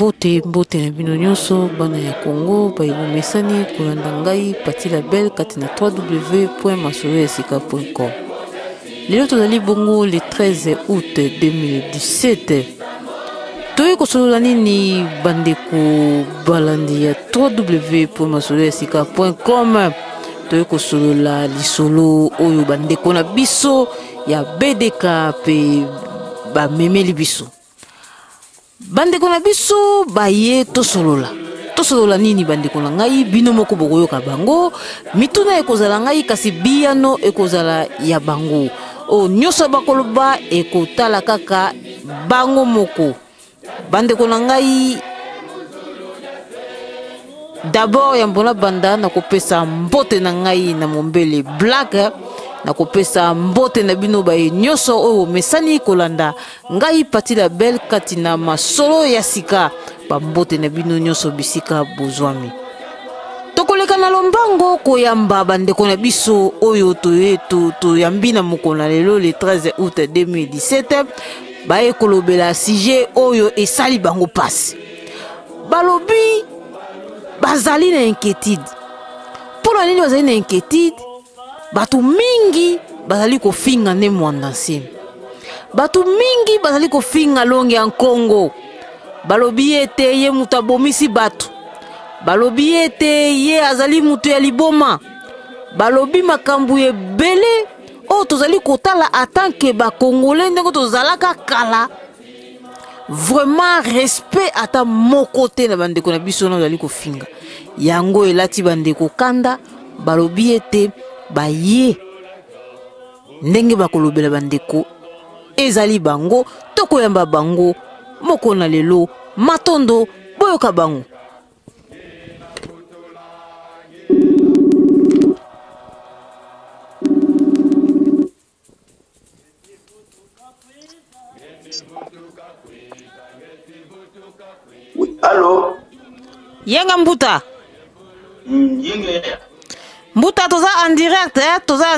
Mbote na bino nyonso bana ya Congo bayebomesani kolanda ngai Pati Label kati na www.masoloyasika.com. Lelo tozali bongo le 13 août 2017. Toye kosolola nini bandeko balandi ya www.masoloyasika.com. Toye kosolola lisolo oyo bandeko na biso ya BDK pe bamemeli biso. Bandeko na biso baye tosolola nini bandeko na ngai bino moko bokoyoka bango mituna ekozala ngai kasi biyano ekozala ya bango o nyoso bakoloba ekotala kaka bango moko. Bandeko na ngai d'abord ya mbona banda na kopesa mbote na ngai na mombele black na kopesa mbote na bino baye nyoso oyo mesani kolanda ngai Pati Label kati na masolo ya sika ba mbote na bino nyoso bisika bozwami. Tokoleka na lombango koyamba bandeko na biso oyo toyambi na mokona lelo le 13 août 2017 baye kolobela sujet oyo esali bango pasi. Balobi bazali na inquiétude. Pona nini bazali na inquiétude? Batu mingi bazali kofinga ne mwanda nsima. Batu mingi bazali kofinga longe ya Congo. Balobi ete ye mutu abomisi batu. Balobi ete ye azali mutu ya liboma. Balobi makambu ebele o tozali kotala atanke ba Congolais ndenge tozalaka kala. Vraiment respect ata moko te na bandeko na biso na bazali kofinga. Yango elati bandeko kanda balobi ete baye ndenge bakolobela bandeko ezali bango tokoyamba bango moko na lelo matondo boyoka bango. Oui, allô? Yenga Mbuta. Mbuta toza en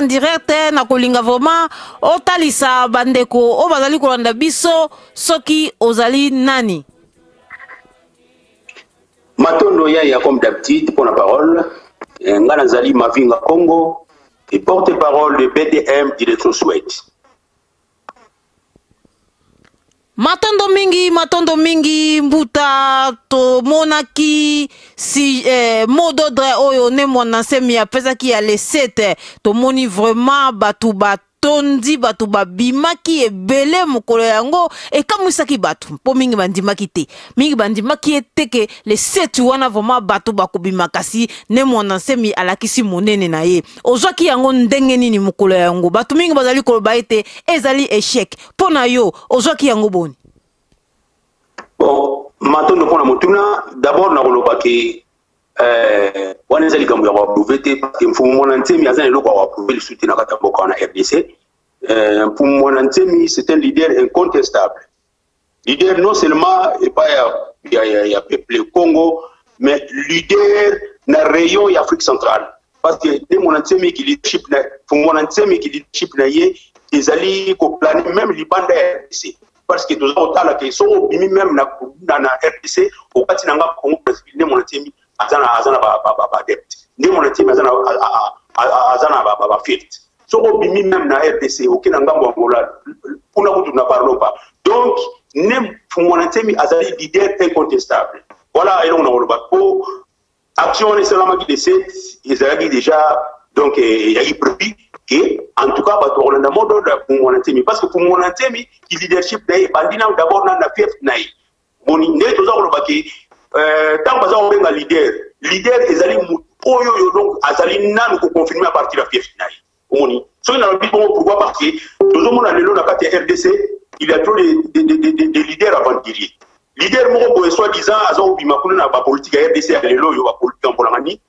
direct na kolinga vraiment otalisa bandeko o bazali kolanda biso soki ozali nani. Matondo ya comme d'habitude pour la parole. Ngana zali Mavinga Congo et porte-parole de BDM Direction Souhaite. Matondo mingi Mbuta to monaki si mot d'ordre oyo ne mwana semi apesa ki ya le 7 to moni vraiment batu batondi batu babimaki ebele mokolo yango ekamusaki batu po mingi bandimaki te mingi bandimaki eteke le 7 wana vraiment batu bakobimakasi ne mwana semi alakisi monene na ye ozwaki yango ndenge nini mokolo yango batu mingi bazali koloba ete ezali échec pona yo ozwaki yango boni. Bon, Matondo pona motuna d'abord na koloba ke wana ezali kambo ya approuvé te parce que mfumu mwana ntemi azana eloko ya approuvé le soutien na kata mboka na RDC. Mfumu mwana ntemi c'est un leader incontestable. Leader non seulement et pas ya peuple Congo mais leader na rayon ya Afrique centrale parce que de mwana ntemi qui leadership na mfumu mwana ntemi qui leadership na ye ezali ko planer même libanda RDC. Parce que tous autant que sont bimi même na RDC au kati nanga Congo président ne mon temi azana ba dette ne mon temi azana ba fiat so bimi même na RDC au kinanga Angola kuna kutu na parlons pas donc ne mon temi azali leader incontestable voilà et on a le bateau action ne seulement qui décide ils avaient déjà donc il y a eu prévu et en tout cas bato on a mode pour mon ntemi parce que pour mon ntemi qui leadership day bandina d'abord na fief naï boni ne to za ko baki tant baza on benga leader ezali oyo donc azali nanu ko confirmer à partir de fief naï boni so na bi bon pourquoi parce que tozo mona lelo na kati RDC il y a trop de leaders aventuriers leader mo ko soit disant azo bima kuna na ba politique RDC lelo yo ba politique en polangani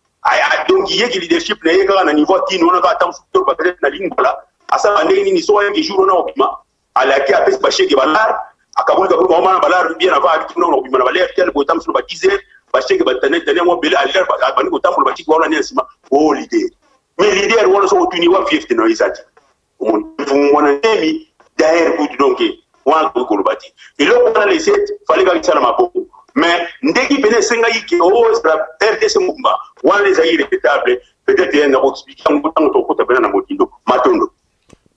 donc il y a qui leadership na yeka na niveau tino na ka tam sur ba na lingala asa ande ni so ya jour na obima ala ki apes ba cheke balar akabuli ka ko mana balar bien avant aki no obima na baler tel ko tam sur ba 10 heures ba cheke ba tane mo bele aler ba bani ko tam ba cheke wala ni sima o leader mais leader wala so tuni wa 50 no isati mon mwana nemi derrière pour donc wana ko lobati et là on a laissé fallait que ça na maboko mais ndeki pene senga yiki o RDC Mumba wana les irréfutables peut-être yena ko expliquer ntango to kota bena na motindo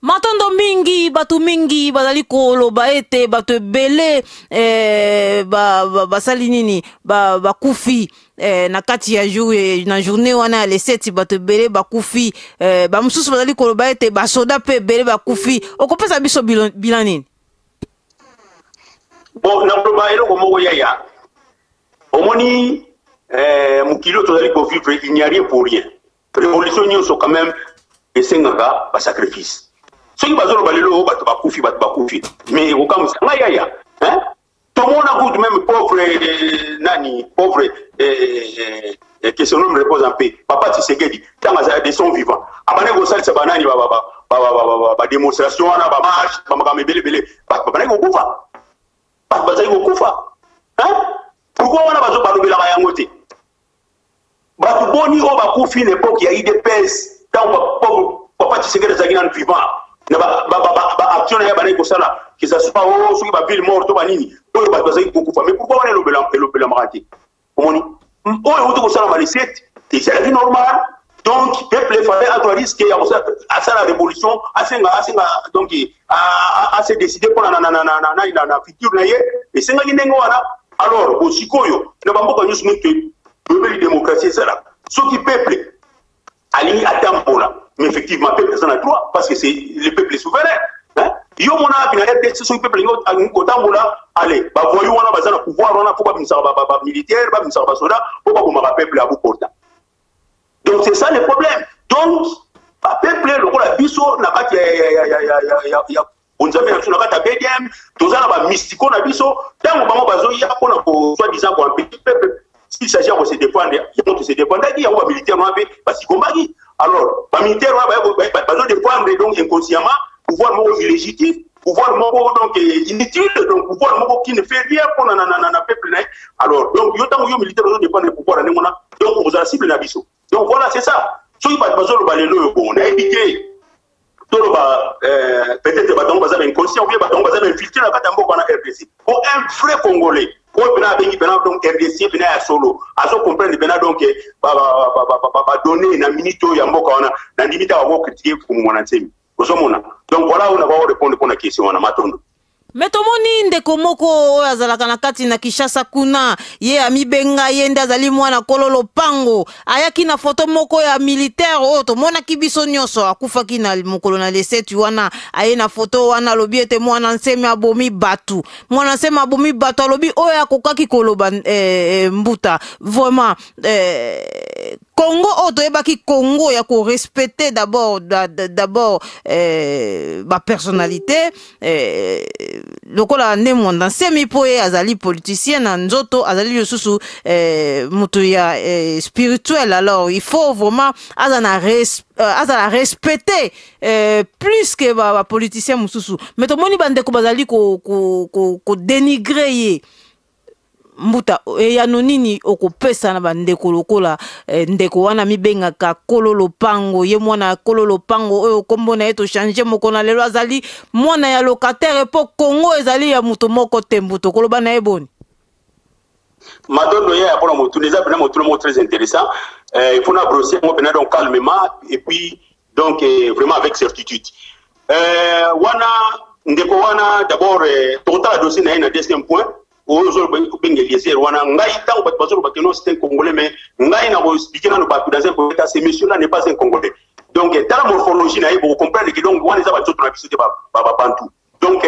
matondo mingi batu mingi bazali koloba ete bato ebele basali nini bakufi na kati ya na journée wana ya le 7 bato ebele bakufi bamosusu bazali koloba ete basoda mpe ebele bakufi okopesa biso bilan nini? Bon, nakoloba eloko moko yaya omoni mokili oyo tozali kovivre, il n'y a rien pour rien. Révolution nyonso quand même esengaka basacrifice. Soki bazoloba lelo bato bakufi mais okamusa ngai yaya tomona kutu même pauvre pauvre que son nom repose en paix Papa Tshisekedi tanga za de son vivant abane kosalisa banani ba démonstration wana ba marche bamakambo ebelebele babane kokufa bato bazali kokufa pourquoi wana bazolobelaka yango te bato boni oyo bakufi na époque ya IDPS ntango Papa Tshisekedi azalaki nanu vivant na ba action ya bana kosala que ça soit soki ba ville mort to banini oyo bato bazali kokufa mais pourquoi wana elobela makati omoni oyo uti kosala ma recette c'est la vie normale donc peuple fallait à risque ya la révolution asenga donc a se décider pour na futur na ye et senga ndenge wana alors osikoyo na bamboka nyusu mute bebeli démocratie sala soki peuple ali atambola. Mais effectivement, le peuple a droit parce que c'est le peuple souverain. Yo mona bina RDC so peuple ngo kotambola allez ba voyou wana bazana pouvoir wana faut pas ba militaire ba ba soldat faut pas bomba peuple à bout portant. Donc c'est ça le problème. Donc ba peuple lokola biso na kati ya onzame na tuna kata BDM tozana ba mystico na biso tango bango bazo ya pona ko soit disant ko un petit peuple s'il s'agit de se défendre il faut se défendre il y a un militaire noir parce qu'il combat. Alors, les militaires vont défendre donc inconsciemment, pouvoir illégitime, pouvoir donc inutile, donc pouvoir qui ne fait rien pour le peuple. Alors, donc, il y a des militaires qui défendent le pouvoir, donc on a cible l'abisso. Donc voilà, c'est ça. Si vous avez on a évité, peut-être que vous avez inconscient, ou bien vous avez infiltré la RDC. Pour un vrai Congolais, donc RDC bena solo aso comprendre bena donc donner na minito ya mboka wana na limita wa critiquer pour mwana nsemi ozomona donc voilà on va répondre pour la question wana matondo metomoni ndeko moko azalaka na kati na Kinshasa kuna ye amibenga yende azali mwana kololo pango ayaki na foto moko ya militaire oyo tomona kibiso nyonso akufaki na mokolo na leseti wana aye na foto wana lobi ete mwana nsemi abomi batu mwana nsemi abomi batu alobi oyo akokaki koloba mbuta vraiment Congo otoyebaki Congo ya ko respecter d'abord ba personnalité lokola nemonda nsemi poye azali politicien na nzoto azali yosusu mutu ya spirituel alors il faut vraiment azana respecter plus que ba politicien mususu mais tomoni bandeko bazali ko dénigrer ye mbuta ya nonini okopesa na bandeko lokola ndeko wana mibengaka kololo pango ye mwana kololo pango oyo kombo na eto changer moko na lelo azali mwana ya locataire po Congo ezali ya muto moko tembuto koloba na eboni madondo ya pour moto les abena moto mo très intéressant il faut na brosser mo bena donc calmement et puis donc vraiment avec certitude wana ndeko wana d'abord total dossier na deuxième point ozo benga Eliezer wana ngai tango bato bazolo bakeno c'est un Congolais mais ngai na expliquer na bato dans un point ce monsieur là n'est pas un Congolais donc dans la morphologie na pour comprendre que donc wana za bato na biso de ba bantu donc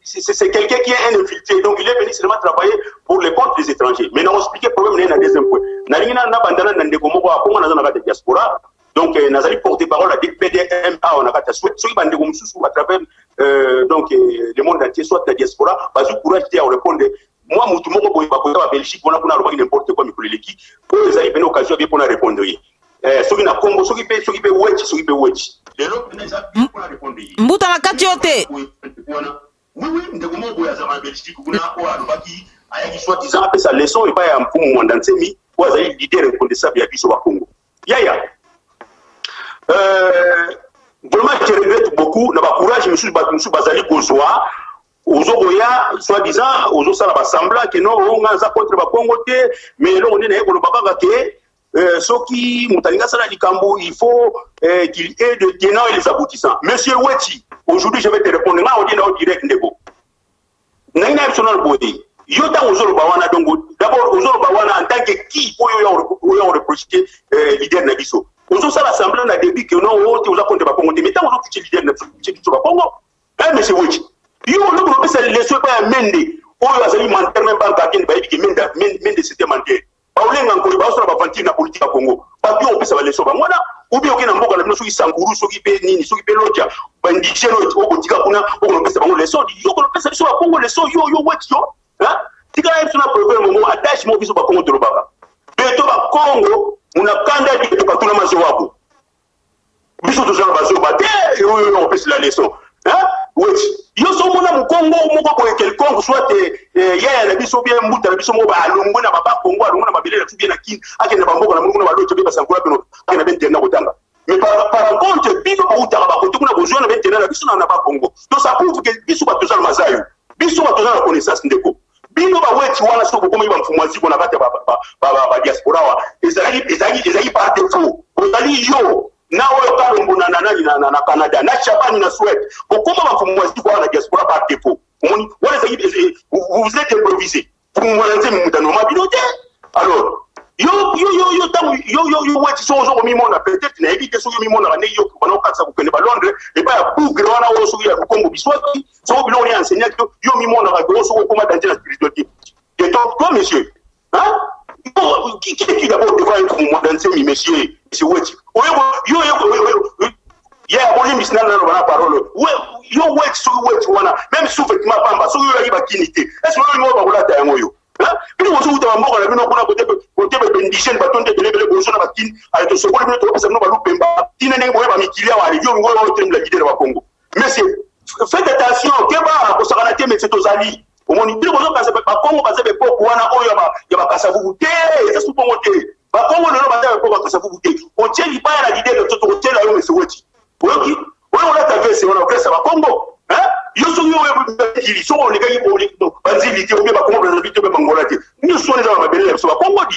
c'est quelqu'un qui est un infiltré donc il est venu seulement travailler pour les comptes des étrangers mais on expliquer problème na deuxième point na lingina na bandana na ndeko moko akonga na zona ka diaspora donc nazali porte-parole à PDMA on a kata soit bandeko mususu à travers donc le monde entier soit la diaspora bazu courage à répondre moi mutu moko boy bakoya ba Belgique bona kuna loba n'importe quoi mikoleleki pour les aller benno occasion bien pour répondre soki na Congo soki pe wechi lelo pour répondre mbuta na kati yote oui ndeko moko boy azama Belgique kuna kwa lobaki ayaki soit disant après sa leçon et pas ya mpumu mwanda nsemi kwa azali leader responsable ya biso ba Congo yaya vraiment je regrette beaucoup na ba courage monsieur bazali kozwa ozoboya soi-disant ozosala basemblant ke non onga aza contre bakongo te mais eloko nde naye koloba kaka ke soki moto alingi asala likambo il faut qu'il ait de tenants et les aboutissants. Monsieur Weti, aujourd'hui je vais te répondre nga odi na o direct ndeko nangi na biso na boye yo ntango ozoloba wana donc d'abord ozoloba wana en tant que qui oyo reprocher leader na biso ozosala semblant na début que non ote oza contre bakongo te mais ntango ozotuche leader na biso bakongo monsieur Weti yo oloko lopesa leso epa ya mende oyo azali menteur même pas gardien bayebi ke mende c'était menteur baolenga nkoli baosala bavantire na politique ya Congo bapi opesa baleso bangwana ubi oke na mboka na bino soki sanguru soki pe nini soki pe loja baindigène okotika kuna okolopesa bango leso yo kolopesa biso bakongo leso yo Weti yo tika na biso na problème momo attache mo biso bakongo tolobaka beto bakongo munakanda di to katuna mazowabu biso tozala bazoba te yo opesa la leso Weti yo so mona mukongo moko ko quelconque soit ya na biso bien mbuta na biso mo ba alongo na baba kongo alongo na mabele na tubie na kin akenda bamboka na mungu na balocho be basankula peno akena bentena kotanga mais par contre biso ba utaka ba kote kuna besoin na bentena na biso na ba kongo donc ça prouve que biso ba tozala mazayo biso ba tozala connaissance ndeko bino ba Weti wana so ko komi ba mfumwazi ko na kata ba diaspora wa ezali par défaut ozali yo na oyo kalombo na Canada na Japan na Suède kokoma bafumwazi kwa na diaspora par défaut moni wala vous êtes improvisé pour moi lancer mutano mabinote alors yo Weti so zo mi mona peut-être na éviter so mi mona ne yo bana okatsa ko kende ba Londres et ba ya bougre wana wo so ya Congo biswaki so bilo ni enseignant yo mi mona ba go so ko koma dans la spiritualité et donc toi monsieur qui d'abord devrait être mon danseur monsieur Weti yeah bon mis na la parole yo Weti so Weti wana même sous vêtement pamba so yo yiba kinité est-ce que yo ba kola ta ngoyo bino so uta mboka na bino kuna côté indigène batonde de lebele bonso na bakini ale to sokoli bino to pesa no ba lupemba tina ne boye ba mikilia wa yo ngoyo wa temla leader wa Congo mais faites attention keba ko sakana te mais c'est ozali omoni bino bozo kasa ba Congo ba zebe poko wana oyo ya ba kasavu te c'est tout bon te ba Congo no ba zebe poko kasavu te o tsheli ba ya leader to to tshela yo monsieur Weti oki oyo la ta vese ona gresa ba Congo yo so yo ili so on ngai bo likdo banzili te obe ba Congo ba vite be bangola te ni so ne za ba bele so ba Congo di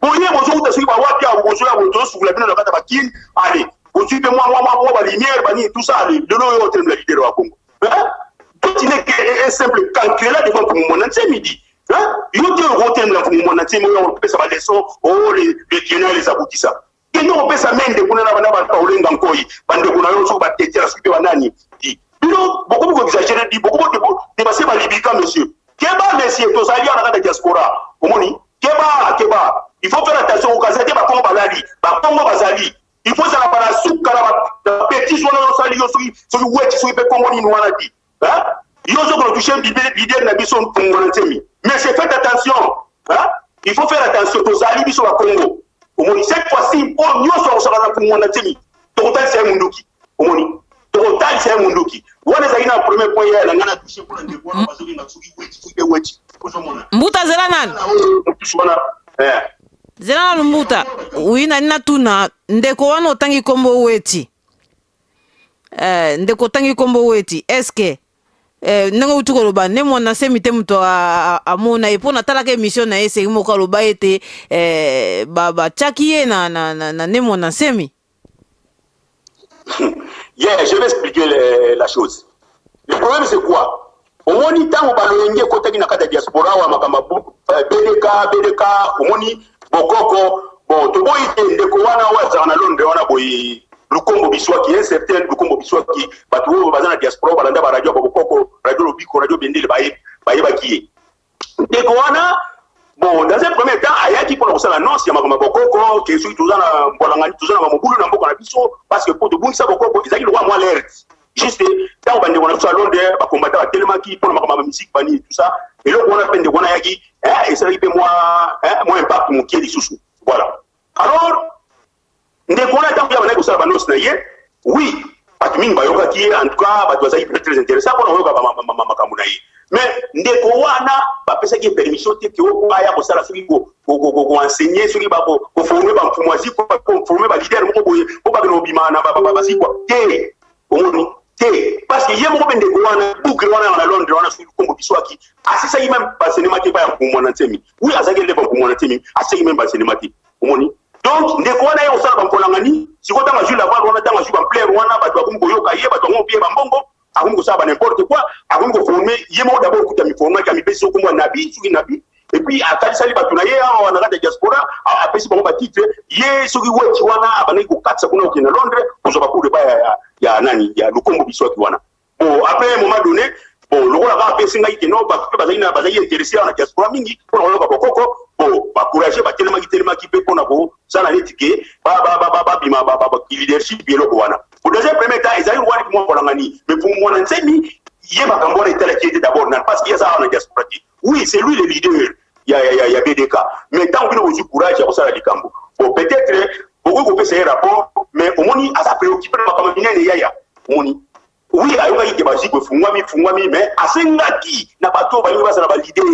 boye bozo uta so ba wapi a bozo ya bozo su la bino na kata ba kin allez bozo pe moi ba lumière ba ni tout ça allez de no yo terme la leader wa Congo tout n'est que simple calcul là devant pour mon entier midi yo te rotem la pour mon entier mo yo pesa ba leçon les tenants les aboutissants que nous pesa mende kuna na bana ba paulenga nkoi bande kuna yo so ba tetela supe banani di bino beaucoup exagérer di beaucoup de passer ba libika monsieur keba monsieur to sali na kata diaspora omoni keba il faut faire attention au casete ba kongo bazali ba kongo bazali il faut ça la para suka la petit zone no sali yo so Weti so be kongo ni wana di yo so ko toucher leader na biso kongo ntemi mais c'est fait attention il faut faire attention to sali biso ba kongo omoni cette fois-ci on nyoso so kana kongo ntemi to total c'est munduki omoni total c'est munduki wana zaina premier point ya ngana toucher pour le voir parce que na suki Weti mbuta zela nani zela lumbuta wina nina tuna ndeko wana otangi kombo Weti ndeko tangi kombo Weti eske ndenge utuko loba ne mona semi te muto amona epo na talaka émission na ese mo ka loba ete ba chakiye na ne mona semi. Yeah, je vais expliquer la chose. Le problème c'est quoi? Omoni tango balonge côté na kata diaspora wa makamba BDK omoni bokoko bon to boyi ndeko wana wa na Londres wana boyi lukombo biswaki un certain lukombo biswaki batu bazana diaspora balanda ba radio bokoko radio lobiko radio bendele baye bakiye ndeko wana bon dans un premier temps ayaki pour la annonce ya makamba bokoko que sui tuzana mbolangani tuzana mamubulu na mboka na biso parce que pour de bungisa bokoko izaki le roi moi alerte juste tant bande wana so Londres ba combattre tellement qui pour makamba musique bani tout ça et le wana pende wana yaki et ça ripe moi impact mon qui lisusu voilà alors ndeko na tangu ya bana ko sala banos na ye oui batu mingi bayoka ki en tout cas batu bazaki très intéressant pour oyoka makambu na ye mais ndeko wana ba pesa ki permission te ki o aya ko sala soki ko enseigner soki ba ko former ba mfumwazi ko former ba leader mo ko ba no bimana ba basi ko te omoni te parce que yemo bende wana boucle wana na Londres wana sur Congo biswaki asisa yi même ba cinéma te ba ya kumwana ntemi oui azaki le ba kumwana ntemi asisa même ba cinéma te omoni donc ndeko wana yo sala bamkolangani siko tanga jula ba wana tanga juba player wana ba twa kumko yoka ye ba twa ngopie ba mbongo akumko saba n'importe quoi akumko former yemo d'abord kuta mi former ka mi pesi ko mo nabi suki nabi et puis akali sali ba tuna ye wana kata diaspora a pesi ba titre ye suki wechi wana abana ko katsa kuna okina Londres ko ba kule ba ya nani ya lukombo biswaki wana bon après un moment donné bon lokola ka pesi ngai kino ba bazina bazai intéressé na diaspora mingi pour lokola bokoko bon ba courage ba telema ki pe pona ko sala netike ba bima ba leadership bielo wana au deuxième premier temps ils allaient voir moi kolangani mais pour moi nsemi ye makambo na tele qui était d'abord parce qu'il y a ça na diaspora oui c'est lui le leader ya BDK mais tant que nous avons courage à ça likambo bon peut-être beaucoup ko pesa rapport mais omoni asa préoccupé makambo minene yaya omoni oui ayoka yike baziko fungwami mais asengaki na bato ba yeba na ba leader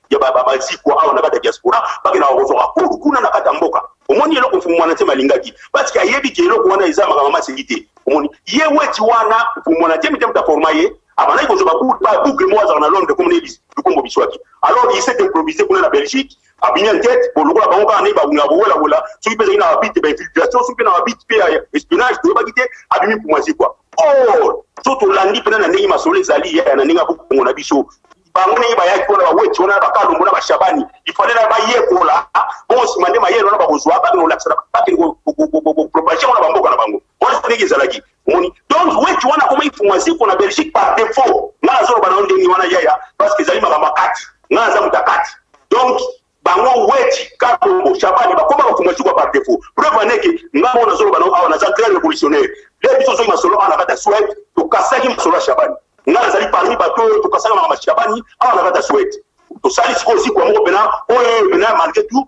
ya ba baziko awa na kata diaspora baki na kozoka kuna na kata mboka omoni eloko fungwana te malingaki parce que ayebi ke eloko wana ezama kama masekite omoni ye weti wana fungwana te mitem ta formaye abana ko zoba ba boucle moi na Londres comme Nelis du Congo biswaki alors il s'est improvisé pour la Belgique a bien en tête pour le quoi ba on ba una wala so ipe ina habite ba infiltration so ipe na habite pe espionnage to ba kite abimi pour moi c'est quoi oh so to landi pena na ndenge masolo ezali ya na ndenge buku na biso bangone ba yaki ona ba wechi ona ba kalumbu na ba shabani ifalela ba yekola bon simande ma yelo na ba kozwa ba no laksala ba ko propagation na bamboka na bango on ndenge ezalaki moni donc wechi wana koma influence ko na Belgique par défaut na zo ba na ndenge wana yaya parce que ezali makamba kati na za mutakati donc bango wechi kapo shabani bakoma bakumwachi kwa par défaut preuve aneke ngamo na zo ba na awana za grand révolutionnaire les biso zo masolo ana kata souhait to kasaki masolo shabani ngala zali parmi bato to kasaka na shabani awana kata souhait to sali siko siku mo bena oyo bena malgré tout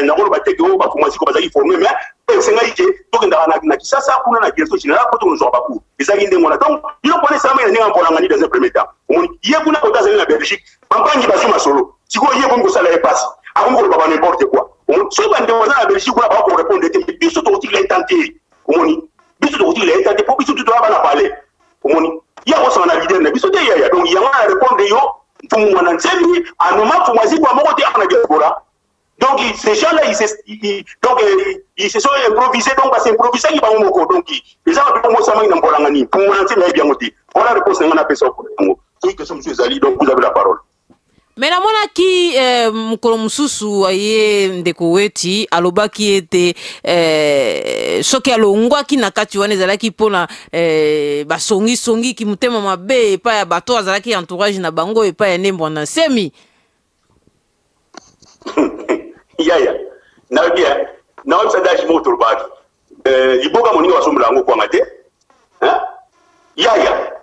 na ko bateke o bakumwachi ko bazali formé mais senga ike to kenda na kisasa kuna na direction générale ko to nzo baku ezali ndengo na donc il faut connaître ça mais ndinga mpona ngani dans un premier temps omoni ye kuna ko tazali na Belgique bampangi basu masolo siko ye ko ngosala e passe akongo ba n'importe quoi so ba ndemo na Belgique kuna ba ko répondre te biso to ti l'intenté omoni biso to ti l'intenté pour biso to ba na parler omoni ya ko sana leader na biso te ya donc ya na répondre yo pour moi na ntsemi anoma pour moi ziko moko te ana diaspora donc ces gens-là ils se sont improvisés donc parce improviser qui ba moko donc les gens ba mo sama ina mbolanga ni pour moi ntsemi bien ngoti voilà réponse ngana pesa ko ngo tout que sommes allés donc vous avez la parole. Mais na mona ki mukolo mususu aye ndeko weti alobaki ete soki alongwaki na kati wana ezalaki mpona basongi ki mutema mabe epai ya bato azalaki entourage na bango epai ya Nembo na Nsemi yaya na bien na obsadaji moto baki iboka moninga wasombula ngo kwanga te yaya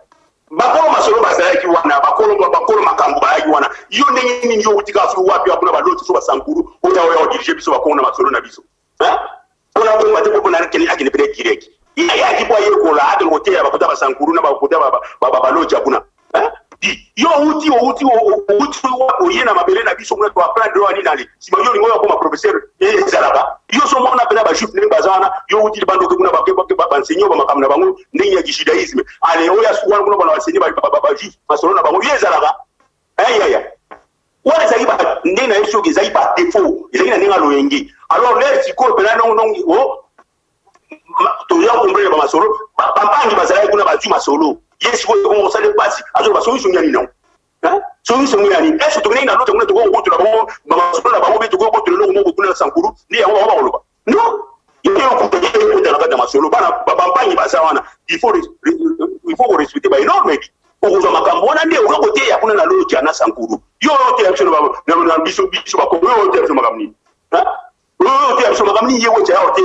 bakolo masolo bazalaki wana bakolo makambo bayaki wana yo ndenge nini yo utika fu wapi akuna baloti so basankuru oya dirige biso bakona masolo na biso ona ko mate ko na kene akine pere direct ya ki boye ko la ade hotel bakota basankuru na bakota baloti akuna yo uti wako yena mabele na biso mwana to apprendre droit ni nali sima yo lingo ko ma professeur ezalaka yo so mona pena ba juif ne bazana yo uti bando ko kuna ba enseigner ba makamna bango ndenge ya judaïsme ale oya suwa kuna ba enseigner ba juif masolo na bango ezalaka ya wala zaki ba ndena yeso ke zaki ba défaut ezaki na ndinga loyengi alors là siko pena non to ya comprendre ba masolo pampangi bazala kuna ba ju masolo yes ko ko sale passe azo ba solution yani non solution yani est-ce que tu na l'autre kuna to ko to la ba masolo la ba mo to ko to lo mo kuna sankuru ni ya wa lo ba non il faut que tu na masolo ba pampangi bazawana il faut respecter ba énorme okuza makambo wana ndio ukakote ya kuna na loja na sankuru yo yote ya chono na biso ba ko yo yote ya makamni yo yote ya makamni yewo cha yote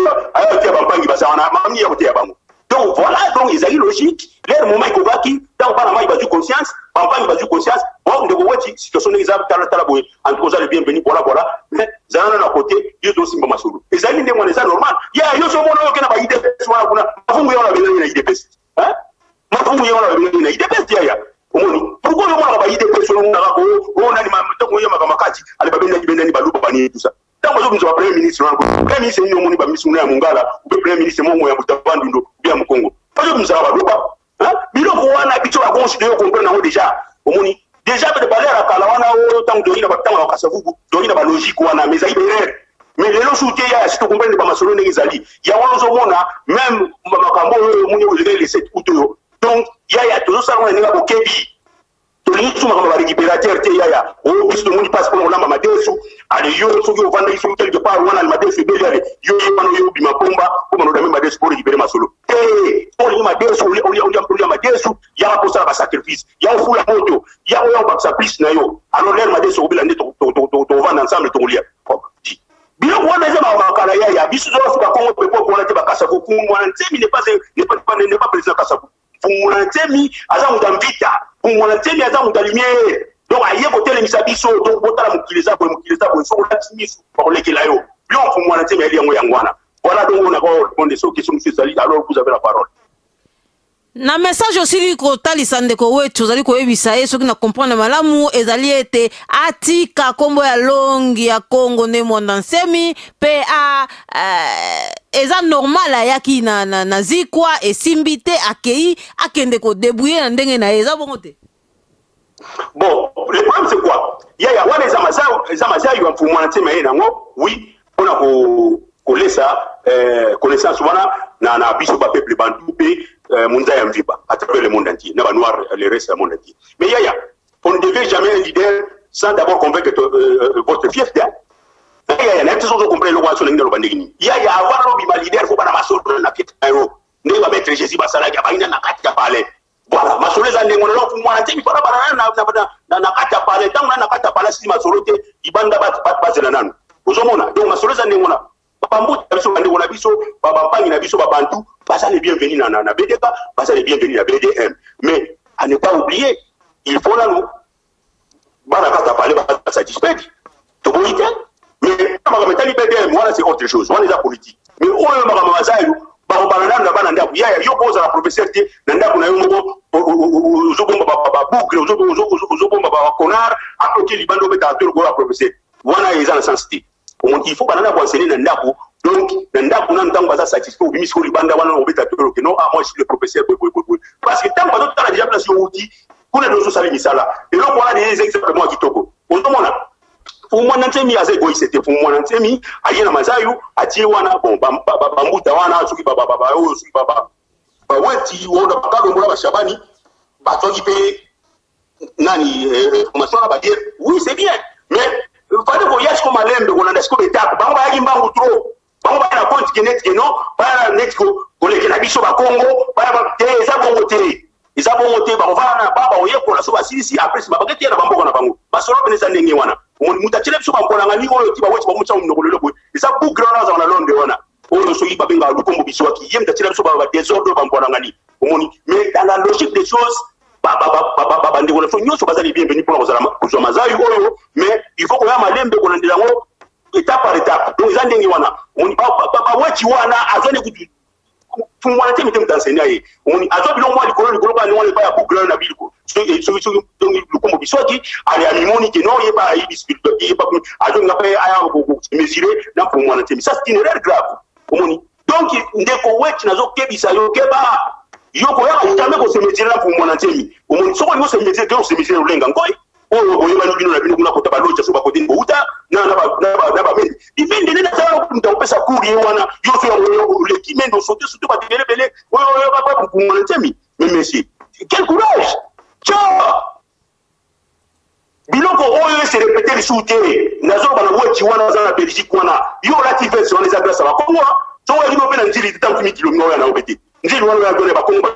ya bampangi bazawana mamni ya kote ya bango donc voilà donc ils ont logique leur moment ikobaki donc bana mai bazu conscience bampangi bazu conscience bon ndeko wati situation ngiza tala boye en tout cas le bienvenu voilà mais zana na côté yo do simba masulu ezali ndemo neza normal ya yo so mono yo kena ba ide soit kuna mafungu yo na bele na ide pesi mafungu yo na bele na ide pesi ya omoni pourquoi yo mona ba ide pesi so na ko ona ni matongo yo makamakati ali babenda ni baluba bani tout ça donc je vous premier ministre premier ministre ni omoni ba ministre na mungala ou premier ministre mongo ya mutabandu ndo bia mkongo je vous aba luba biloko wana biso ba considérer comprendre déjà omoni déjà de parler à kala wana o tant de ina batanga ka savuku do ina ba logique wana mais ça ibere mais les logiques ya si tu comprendre ba masolo ndenge zali ya wana zo mona même makambo omoni o le 7 août donc ya toujours ça wana nga bokebi to makambo ba récupérateur te ya o biso moni passe pour olamba madesu ale yo soki o vanda iso quelque part wana madesu beli ale yo bano yo bima pomba ko mano da même madesu pour récupérer masolo on y madesu on madesu ya ko ça ba sacrifice ya o fula moto ya o ba sa plus na yo alors l'air madesu obila ndi to vanda ensemble to lia bilo wana je ba makala ya biso zo ba kongo pepo ko na te ba kasa ko kumwa ntemi n'est pas président kasa fungula ntemi aza mudamvita fungula ntemi aza mudalumiere donc aye kotel misabiso donc botala mukiliza bo so latimisu pour lekela yo bien fungula ntemi ali yango yangwana voilà donc on a répondre sur question monsieur Sali alors vous avez la parole. Na message aussi ko talisa ndeko wetu zali ko yebisa yeso kina comprendre malamu ezali ete atika kombo ya longi ya Congo ne monda nsemi pe eza normal ya ki na zikwa esimbite akei akende ko débrouiller na ndenge na eza bongo te. Bon, le problème c'est quoi? Ya wana ezamaza yo mfumo na nsemi ye nango oui on a ko lesa connaissance wana na biso ba peuple bantu pe Munza Yamviba, à travers le monde entier, n'a pas noir le reste du monde entier. Mais on ne devait jamais un leader sans d'abord convaincre votre fierté. Il y a des choses qu'on comprend le roi sur le bandini. Il y a avoir un leader, il faut pas la masole na fierté. Ne va mettre Jésus Basala, il y a pas une nakati parler. Voilà, masole za nengo lo pour moi ntimi fara bana na nakati parler. Tant na nakati parler si masole te ibanda ba zela nanu. Ozomona, donc masole za nengo na Bambuta biso bande wona biso babampangi na biso babantu basa les bienvenus na BDK basa les bienvenus na BDM mais à ne pas oublier il faut là nous bana kata parler ba satisfait to boite mais kama metali BDM voilà c'est autre chose on est la politique mais oyo makama mazayo ba banana na bana ndaku ya yo poza la professeur te na ndaku na yo moko uzobomba ba boucle uzobomba ba connard akoki libando beta to ko la professeur voilà ils en sensibilité il faut banana pour enseigner Nandaku donc Nandaku n'a pas été satisfait au ministère du Banda wana obeta tolo que non moi je suis le professeur parce que tant que tu as déjà placé au outil pour les deux salles misala et donc on a des exemples moi qui toko on demande pour moi n'entemi à zégo c'était pour moi n'entemi aïe na mazayu ati wana bon bambuta wana suki baba suki baba wati wona bakalo mula bashabani batoki pe nani formation ba dire oui c'est bien mais fade voyage comme alembe on a des scope étape bango ba yimba ngutro bango ba na compte genet geno ba net ko koleke na biso ba Congo ba te za bongo te ba wana baba oyeko na so ba sisi après si ba bakete na bambo na bango ba solo peneza ndenge wana mutachele biso ba kola ngani oyo ti ba weti ba mucha mnokolelo boy isa bu grana za na londe wana oyo so yiba benga lukombo biso waki yem tachele biso ba désordre ba mbona ngani omoni mais dans la logique des choses bande ko so nyoso bazali bienvenue pour kozwa mazayu oyo mais il faut ko ya malembe ko ndela ngo étape par étape donc za ndenge wana on ba weti wana azone kutu pour moi te mitem d'enseigner ye on azo bilo moi likolo ba no le ba ya boucle na biliko so donc le combo bisoki ali amimoni ke no ye ba yi dispute ye ba azo ngape aya ko mesurer na pour moi te ça c'est une erreur grave omoni donc ndeko weti nazo kebisa yo keba yoko ya jamais ko se mettre là pour mon antemi au monde so ko se mettre que se mettre lenga ngoi o boye ba bino na bino kuna ko taba locha so ba ko tin bouta na ba men dipende na sa ko nda pesa kuri wana yo so le kimendo so to ba bele o ba pour mon antemi mais merci quel courage ciao biloko oyo se répéter le souté nazo ba na woti wana za na Belgique wana yo la tivesse on les adresse ba ko so wa limo pena ndili tant mi kilo no ya na obeti nzili wana ya dole bakongo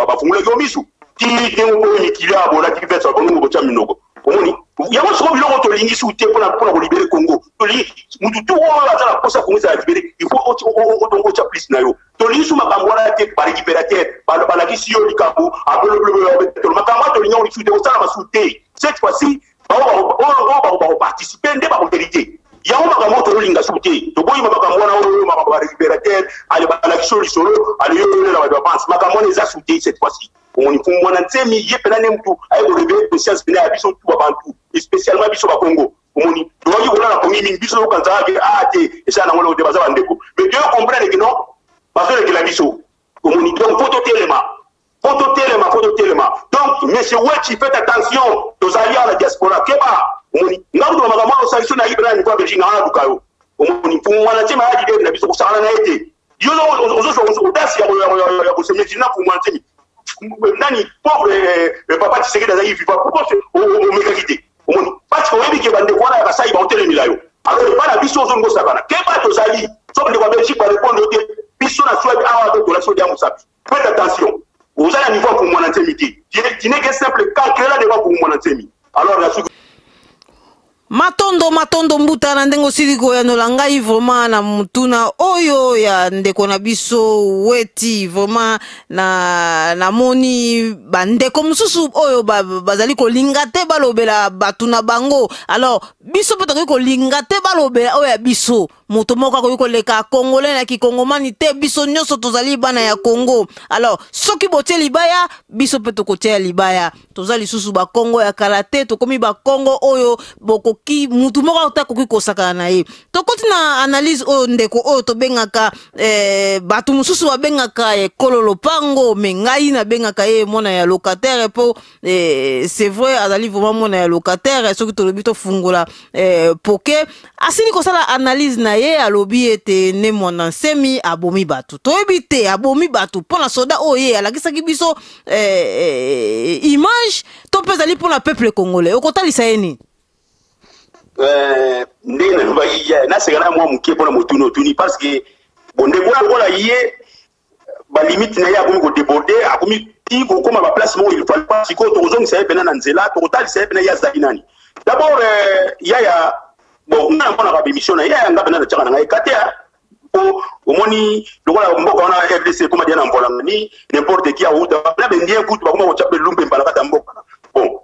bafungula yo misu ti tengo ko ni kilabo na kivesa ko ngo cha minoko omoni yango so biloko to lingi su te pona ko libérer Congo to li mutu to wala za kosa ko za libérer il faut o cha plus na yo to li su makambo wana te par récupérateur par la kisio likabu apelo to makambo to lingi su te o sala masute cette fois-ci ba participer nde ba vérité yango makambo to linga su te to boyi makambo wana o makambo ba récupérateur ale ba la kisio lisolo ale yo na ba avance makambo ne za su te cette fois-ci on y font mon ntemi yepela ne mtu ayo relever conscience bina ya biso tu abantu spécialement biso ba Congo on y doyi wala na kongi mingi biso ko kanza ke ate esa na ngolo de baza bandeko mais Dieu comprendre que non parce que la biso on y donc faut totalement Photo téléma. Donc, monsieur Wechi, faites attention aux alliés à la diaspora. Keba, n'a pas de sanction à Ibrahim, il faut Belgique, n'a pas de pour moi, la team a dit que ça a été. Yo, on se audace, il y a ce métier pour moi. Nani, pauvre papa, tu sais que il vivant. Pourquoi on mérite? Parce qu'on a dit que les gens qui ça, ils vont tenir le milieu. Alors, il n'y a pas de biso zone go savana. Keba, aux alliés, sauf que la Belgique va répondre au biso na soit à la population de Moussapi. Faites attention. Vous avez un niveau pour mon antémité. Tu n'es que simple calcul là devant pour mon antémité. Alors la matondo mbuta na ndengo siliko ya nolangai vraiment na mutuna oyo ya ndeko na biso weti vraiment na moni bandeko mususu oyo bazali ko lingate balobela batuna bango. Alors biso peut ko lingate balobela oyo ya biso moto moko ko leka congolais na ki kongomani te biso nyoso tozali bana ya Congo. Alors soki botie libaya biso peut ko tia libaya tozali susu ba Congo ya karate to komi ba Congo oyo boko ki mutu moko otakoki kosaka na ye to kotina analyse o ndeko o to bengaka batu mususu babengaka kololo pango me ngai na bengaka ye mona ya locataire po c'est vrai azali vraiment mona ya locataire soki to lobi to fungola poke asini kosala analyse na ye alobi ete ne mona nsemi abomi batu to ebite abomi batu pona soda o ye alakisaki biso image to pezali pona peuple congolais okotalisa yeni ndena luba iya na segana mwa mukie pona motuno tuni parce que bonde bola yé ba limite na ya komi ko déborder akomi ti ko koma ba place mo il faut pas siko to zong sai bena na nzela to tal sai bena ya zainani d'abord ya bon na mona ba émission na ya nga bena na tshaka na ekatea o moni lokola mboka wana RDC koma dia na mbola ni n'importe qui a ou na bendien kutu ba koma ko chape lumbe mbala kata mboka bon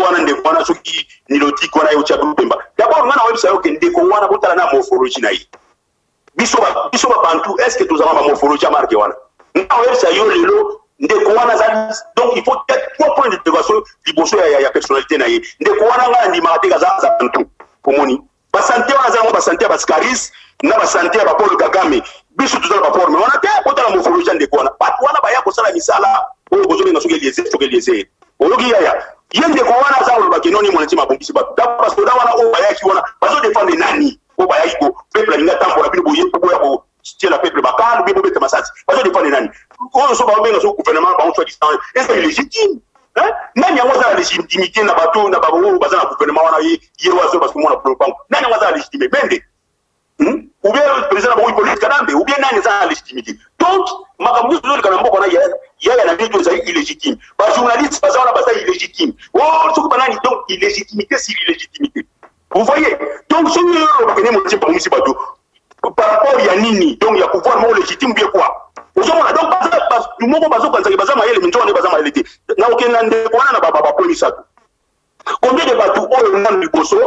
wana ndeko wana soki niloti kona yo cha bumba d'abord ngana website yo ndeko wana botala na morphologie na yi biso ba bantu est-ce que tozama ba morphologie marque wana na website yo lelo ndeko wana za donc il faut être 3 points d'interrogation liboso ya personnalité na yi ndeko wana ngana ndi mateka za bantu pomoni ba santé wana za ba santé ba scaris na ba santé ba Paul Kagame biso tozala ba forme wana te botala morphologie ndeko wana ba wana ba ya kosala misala o bozo nga soki liese oyoki ya yende ko wana za oloba kenoni monati mabombisi ba d'abord soda wana o bayaki wana bazo défendre nani o bayaki ko peuple linga tambola bino boye boya ko style la peuple bakalo bibo bete masasi bazo défendre nani ko so ba benga so gouvernement ba on soit distant est-ce légitime hein nani yango za légitimité na bato na babo baza na gouvernement wana ye wazo parce que mona propagande nani yango za légitimité bende ou bien le président ba politique kadambe ou bien nani za légitimité donc makamuzo zoli kana mboko na ya na vitu za illégitime ba journaliste baza wana baza illégitime oh ce que banani donc illégitimité sur illégitimité vous voyez donc ce que bakene mo tsimba musi bato par rapport ya nini donc ya pouvoir mo légitime bien quoi ozomona donc baza du moko bazo kanzaki baza mayele minzo ne baza mayele te na okenda ndeko wana na baba polisa combien de bato oyo nani liboso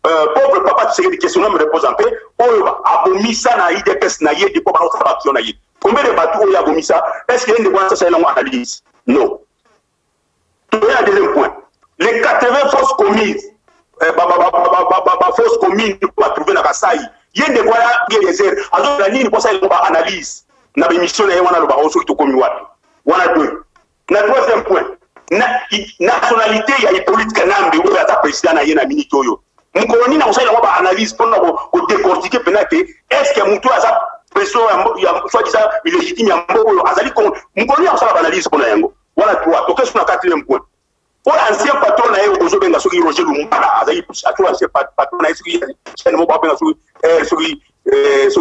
pauvre papa tu sais des questions me repose en paix oyo abomisa na IDPS na ye depo ba action na ye combien de bateaux il y a vomi ça? Est-ce qu'il y a une dépense ça une analyse? Non. Un deuxième point. Les 80 fausses commises, fausses communes pour trouver la Kassai. Il y a des voix qui les airs. Alors la ligne pour ça il y a une analyse. Na émission na wana loba oso to komi wapi. Wana deux. Na troisième point. Nationalité il y a Hippolyte Kanambe ou ata président na yena minute oyo. Mukoloni na osala ba analyse pour ko décortiquer penate. Est-ce que mutu aza pression ya soit disant illégitime ya mboko azali ko mukoli ya sala analyse pour na yango voilà toi to question na quatrième point pour ancien patron na yego zo benga soki Roger Lumumba azali atwa ancien patron na soki chaîne mo ba benga soki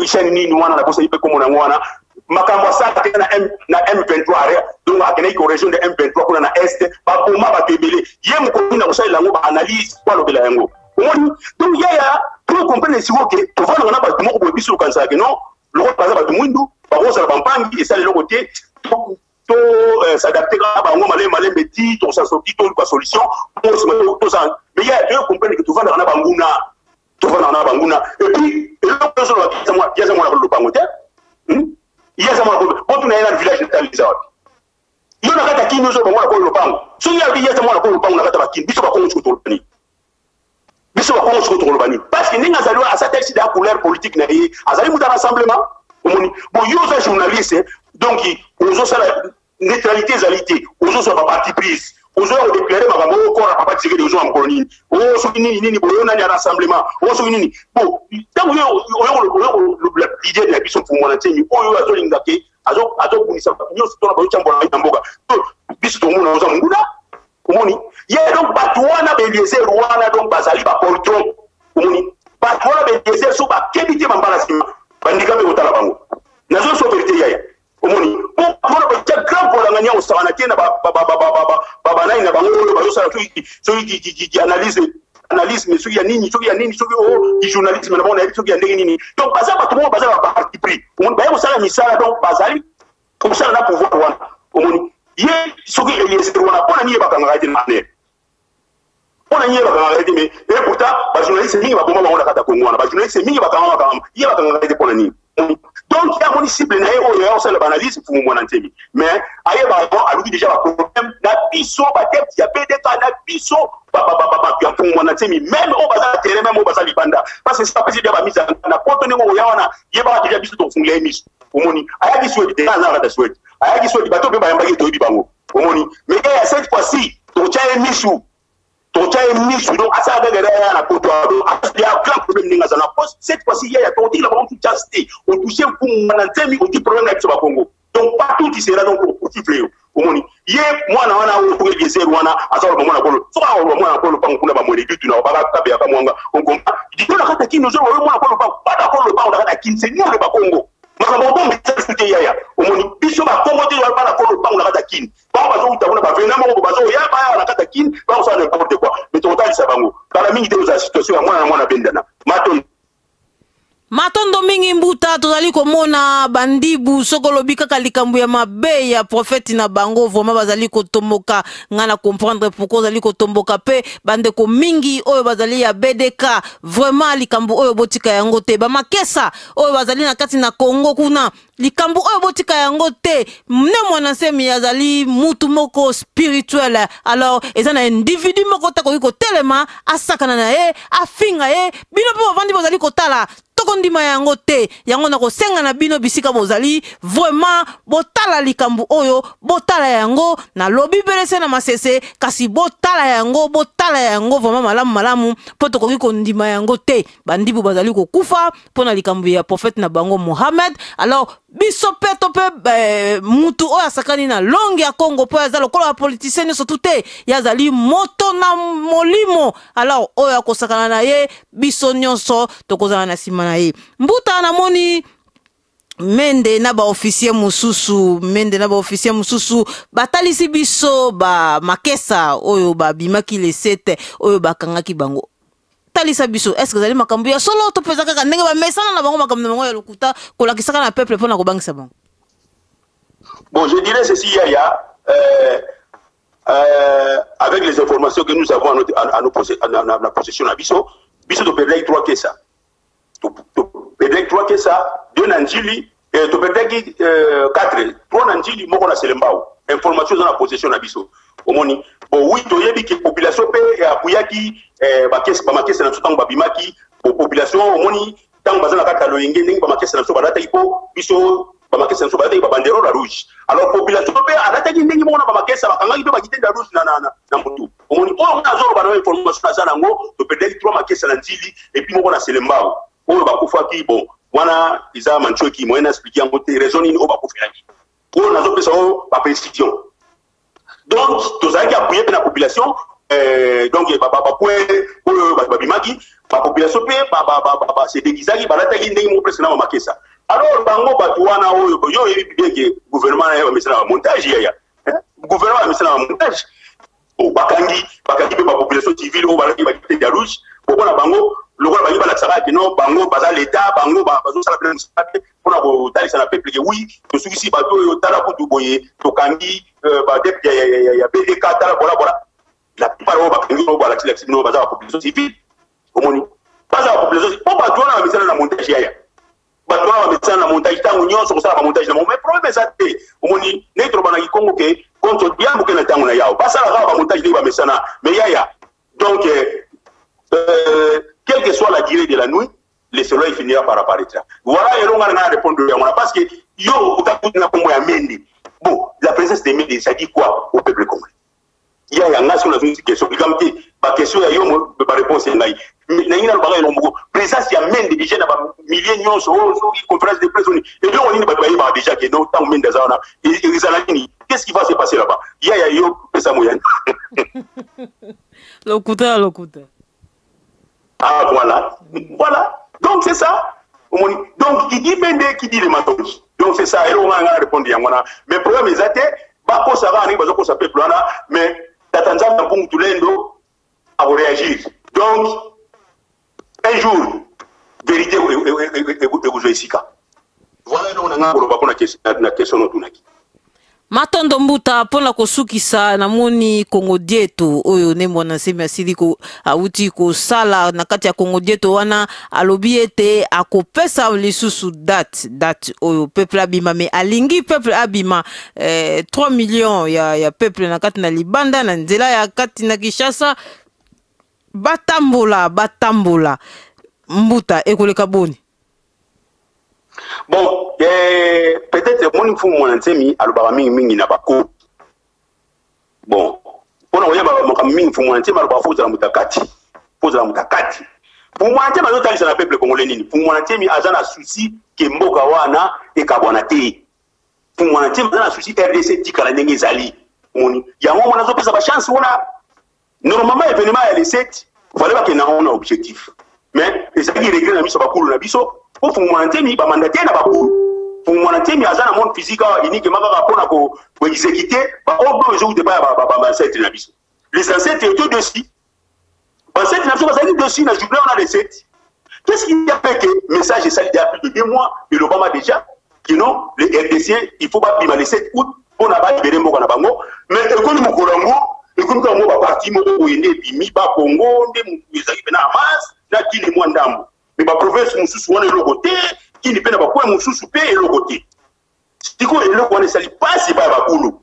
chaîne ni wana na bosa ipe comme na wana makambo sa na M23 donc akena ko région de M23 kuna na est ba boma ba tebele ye mukoli na osala yango ba analyse kwa lobela yango donc ya pour comprendre si que to vana na ba tumo ko biso kanisa que non le rôle par exemple de Mwindu, par contre, ça va pas et ça, le côté, tout s'adapter à Bango, Malé, Métis, tout ça, sorti, tout la solution, tout ça. Mais il y a deux comprennent que tout va dans la Bangouna, tout va dans la Bangouna. Et puis, il y a un mois de Bangote, il y a un mois de quand on est dans le village de Talizard. Il y a un qui nous a pas le Bango. Si il y a un mois de Bango, on a pas qui, il faut qu'on se retrouve. Parce que nous avons à cette échelle de couleur politique, nous avons un rassemblement. Bon, il y a un journaliste, donc, neutralité zalité ozo so ba parti prise ozo déclarer makambo ko na papa tiré ozo en colonie ozo nini boyo na rassemblement ozo nini bon tant l'idée de la biso pour mon ntemi oyo azo lingake azo bunisa nyoso to na bayo chambola na mboka biso to mona ozo nguna omoni ye donc batwana beliezer rwana donc bazali ba poltron omoni batwana beliezer so ba kebiti mambala sima bandika be otala bango nazo so vérité yaya omoni pour ba grand polanganya osawana tena ba nai na bango bazo sala qui analyse mais soki ya nini soki di journalisme na bona soki ya ndenge nini donc baza ba tout baza ba parti pris omoni ba osala misala donc bazali comme ça na pouvoir wana omoni ye soki eliezer wana pona ni bakanga ete na ne pona ni bakanga ete mais et pourtant ba journaliste mingi ba bomba bango na kata Congo wana ba journaliste mingi bakanga ye bakanga ete pona ni donc il y a mon cible na yo yo ça l'analyse pour mon antemi mais aye ba aluki déjà ba problème na biso ba tête ya PDK na biso ba pour mon antemi même au bazar terrain même au bazar libanda parce que ça peut dire ba mise na poto ngo ya wana ye ba déjà biso to fungle miso omoni aya biso de na na da souhait aya biso de bato be ba yamba to bibango omoni mais cette fois-ci to tcha miso donc asa gagara na poto il y a grand problème ninga za na poste cette fois-ci il y a tonti la banque justé on toucher pour manantemi au problème avec ba Congo donc partout il sera donc pour tifler omoni ye mwana wana o pour les zéro wana asa ba mwana kolo so ba mwana kolo pa nkuna ba mwele bitu na ba ka be ka mwanga on comprend dit na kata kino zo mwana kolo pa da kolo pa on da kata kinse nyole ba Congo makambo bombe tsuke yaya omoni biso ba Congo te ba na kolo pa on da kata kin ba ba zo utabona ba vena mo ba zo ya ba na kata kin ba so na n'importe quoi mais total sabango kala mingi te za situation mwana bendana matondo mingi mbuta tozali komona bandibu sokolobi kaka likambo ya mabe ya prophète na bango vraiment bazali kotomboka ngana comprendre pourquoi bazali kotomboka pe bandeko mingi oyo bazali ya BDK vraiment likambo oyo botika yango te ba makesa oyo bazali na kati na Congo kuna likambo oyo botika yango te mne mwana semi azali mutu moko spirituel alors eza na individu moko tako ko telema asakana na ye afinga ye bino po bandi bazali kotala tokondima yango te yango na kosenga na bino bisika bozali vraiment botala likambo oyo botala yango na lobi belese na masese kasi botala yango vraiment malamu po tokoki kondima yango te bandibu bazali kokufa pona likambo ya prophète na bango Mohamed alors biso peto pe mutu oyo asakani na longi ya Congo po yazalo kola politicien nyonso tute yazali moto na molimo alors oyo akosakana na ye biso nyonso tokozala na sima na ye mbuta na moni mende na ba officier mususu batalisi biso ba makesa oyo ba bimaki le 7 oyo bakangaki bango talisa biso est-ce que zali makambo ya solo to peza kaka ndenge ba mesana na bango makambo na bango ya lokuta kolakisaka na peuple pona ko bangisa bango bon je dirais ceci avec les informations que nous avons à nos possession na biso to perdre 3 kesa to perdre 3 kesa 2 na njili to perdre 4 3 na njili moko na selembao information dans la possession na biso omoni bon oui to yebi que population pe apuyaki ba makesa na tsango ba bimaki population omoni tant bazana kaka loyenge ndenge ba makesa na so balata ipo biso ba makesa na so balata ba banderole rouge alors population pe alata ndenge mona ba makesa bakangaki pe ba kitenda rouge na mutu omoni o na zo ba information na sana ngo to perdre 3 makesa na njili et puis moko na selembao o ba kufaki bon wana iza manchoki moyena expliquer ngo te raison ni o ba kufaki o na zo pesa o ba précision donc tous qui appuyer la population donc babimaki la population pe c'est déguisaki balataki ndenge mo presque na makesa alors bango batu wana oyo yo bien que gouvernement na mesana montage ya gouvernement mesana montage o bakangi pe ba population civile o balaki bakite ya rouge pona bango lokola bangi balaksaka ke non bango baza l'état bango bazosala plein de pona kotalisa na peuple ke oui tosukisi bato oyo tala kutu boye tokangi badep ya BDK tala bola la plupart oyo bakangi oyo balakisi bino baza ba population civile omoni baza ba population po bato wana bamesana na montage yaya bato wana bamesana na montage ntango nyonso kosala bamontage na mo mais problème eza te omoni ndenge tolobanaki kongo ke contre diambo ke na ntango na yao basala kaka bamontage ndenge bamesana mais yaya donc quelle que soit la durée de la nuit, le soleil finira par apparaître. Voilà, et l'on a répondu à moi parce que yo, on a combo ya mende. Bon, la présence des médias, ça dit quoi au peuple congolais? Il y a un nation dans une question. Ma question, il y a une réponse. Mais il y a une présence, il y a même des gens dans milliers de conférences de presse. Et là, on est déjà que nous, tant que zona. Qu'est-ce qui va se passer là-bas? Il y a une moyenne. Locuta. Ah, voilà. Voilà. Donc, c'est ça. Donc, il dit Bende qui dit les mensonges. Donc, c'est ça. Et on a répondu à moi. Mais le problème est que, ça va arriver, ça peut mais Tatanzan n'a pas tout l'endo à réagir. Donc, un jour, vérité et vous ici. Voilà, on a une question. Matondo Mbuta pona kosukisa namoni Congo dietu oyo nembo na semi asili ko auti ko sala na kati ya Congo dietu wana alobi ete akopesa lisusu date oyo peuple abima me alingi peuple abima 3 millions ya peuple na kati na libanda na nzela ya kati na Kinshasa batambola Mbuta ekoleka boni. Bon, peut-être mon fou mon antemi alobara mingi na bako. Bon, pona oya ba mingi fou mon antemi alobara fo za mutakati. Pour moi antemi azotali na peuple congolais nini. Pour moi antemi azana souci ke mboka wana e kabwana te. Pour moi antemi azana souci RDC tikala ndenge zali. Moni, ya mo na zo pesa ba chance wana. Normalement événement ya les 7, fallait pas que na on objectif. Mais les amis regrets na biso bakulu na biso. Pour Mounantemi, ba mandaté na bakulu. Pour Mounantemi, azana monde physique unique maka pona ko exécuter, ba obo de ba ancêtre na biso. Les ancêtres étaient dessus. Ancêtres na biso bazali dessus na jubilé on a les 7. Qu'est-ce qui a fait que message ça il y a plus de 2 mois et l'Obama déjà que non les RDC il faut pas primer les 7 août pour na ba libérer moko na bango mais écoute mo korango écoute ko ba parti moko oyende bimi ba Congo ndé muzaki na Hamas na kini mo ndambo. Mais ma province mususu wana elokote qui ne peut pas quoi mususu pe elokote siko eloko wana sali passe ba bakulu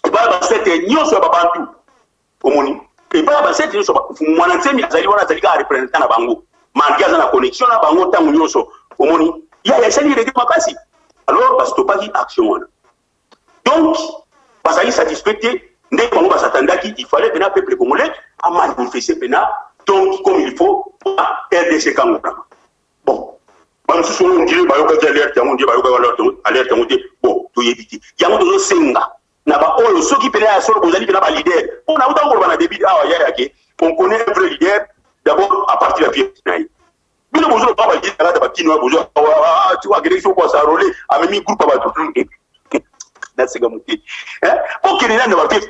e ba cette nyonso ba bantu omoni e ba cette nyonso ba mwana nsemi azali wana azali ka représenter na bango mangaza na connexion na bango tangu nyonso omoni ya sali rege makasi alors parce que pas qui action wana donc bazali satisfait ndé bango basatandaki il fallait que peuple congolais a manifester pena donc comme il faut RDC Kangura. Bon, même si on dit que alerte, on dit alerte, on dit bon, tout éviter. Il y a un autre senga. N'a pas ceux qui peuvent à solo, vous allez faire un leader. On a autant qu'on a débit. On connaît un vrai leader d'abord à partir de la pièce. Mais nous avons pas dit là, tu vois, que quoi ça roule, a même un groupe à battre. C'est comme ça. Pour que les gens ne va pas faire,